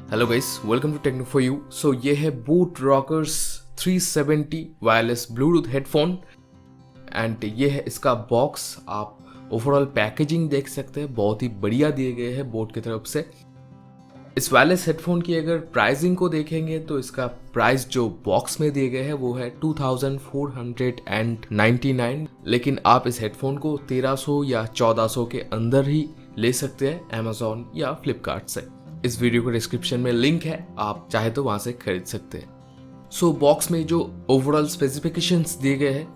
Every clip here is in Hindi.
Hello guys, welcome to techno for you. So ये है boat rockers 370 wireless bluetooth headphone and ये है इसका बॉक्स। आप ओवरऑल पैकेजिंग देख सकते हैं, बहुत ही बढ़िया दिए गए हैं बोट की तरफ से। इस वायरलेस हेडफोन की अगर प्राइसिंग को देखेंगे तो इसका प्राइस जो बॉक्स में दिए गए हैं वो है 2499, लेकिन आप इस हेडफोन को 1300 या 1400 के अंदर ही ले सकते हैं अमेजोन या फ्लिपकार्ट से। इस वीडियो के डिस्क्रिप्शन में लिंक है, आप चाहे तो वहां से खरीद सकते हैं। सो बॉक्स में जो ओवरऑल स्पेसिफिकेशंस दिए गए हैं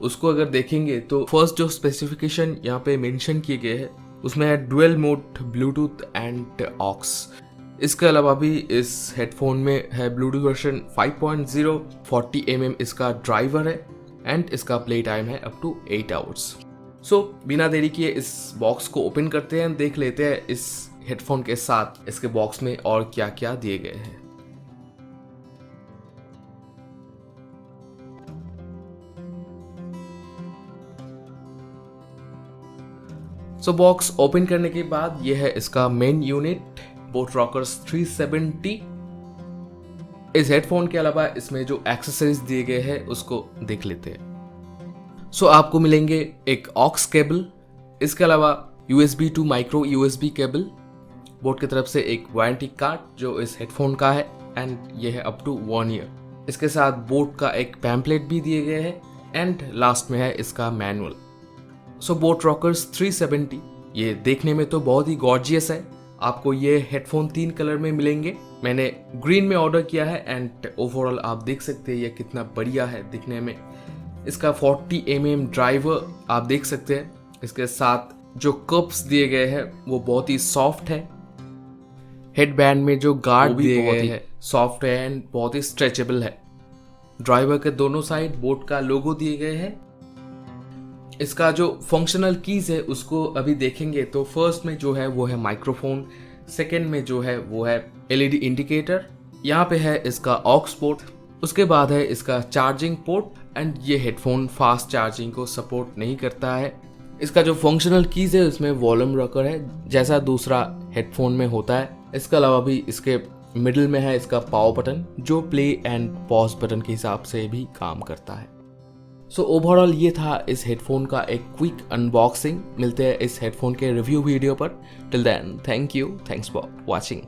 उसको अगर देखेंगे तो फर्स्ट जो स्पेसिफिकेशन यहाँ पे मेंशन किए गए हैं उसमें है dual mode Bluetooth and aux. इसके अलावा भी इस हेडफोन में है ब्लूटूथ वर्जन 5.0, 40 mm इसका ड्राइवर है एंड इसका प्ले टाइम है अप टू 8 आवर्स। सो बिना देरी किए इस बॉक्स को ओपन करते हैं, देख लेते हैं इस हेडफोन के साथ इसके बॉक्स में और क्या क्या दिए गए हैं। सो बॉक्स ओपन करने के बाद यह है इसका मेन यूनिट बोट रॉकर्स 370। इस हेडफोन के अलावा इसमें जो एक्सेसरीज दिए गए हैं उसको देख लेते हैं। सो आपको मिलेंगे एक ऑक्स केबल, इसके अलावा USB to micro USB cable, boat की तरफ से एक वारंटी कार्ड जो इस हेडफोन का है एंड ये है अप टू 1 ईयर। इसके साथ बोट का एक पैम्पलेट भी दिए गए हैं एंड लास्ट में है इसका मैनुअल। सो बोट रॉकर्स 370 ये देखने में तो बहुत ही गॉर्जियस है। आपको ये हेडफोन 3 कलर में मिलेंगे। मैंने ग्रीन में ऑर्डर किया है एंड ओवरऑल आप देख सकते हैं ये कितना बढ़िया है दिखने में। इसका 40 mm ड्राइवर आप देख सकते हैं। इसके साथ जो कप्स दिए गए हैं वो बहुत ही सॉफ्ट है। हेडबैंड में जो गार्ड दिए गए हैं सॉफ्ट है एंड बहुत ही स्ट्रेचेबल है। ड्राइवर के दोनों साइड बोट का लोगो दिए गए हैं। इसका जो फंक्शनल कीज है उसको अभी देखेंगे तो फर्स्ट में जो है वो है माइक्रोफोन, सेकंड में जो है वो है LED इंडिकेटर, यहाँ पे है इसका ऑक्स पोर्ट, उसके बाद है इसका चार्जिंग पोर्ट एंड ये हेडफोन फास्ट चार्जिंग को सपोर्ट नहीं करता है। इसका जो फंक्शनल कीज है उसमें वॉल्यूम रॉकर है जैसा दूसरा हेडफोन में होता है। इसके अलावा भी इसके मिडिल में है इसका पावर बटन जो प्ले एंड पॉज बटन के हिसाब से भी काम करता है। सो ओवरऑल ये था इस हेडफोन का एक क्विक अनबॉक्सिंग। मिलते हैं इस हेडफोन के रिव्यू वीडियो पर। Till then thank you, thanks for watching.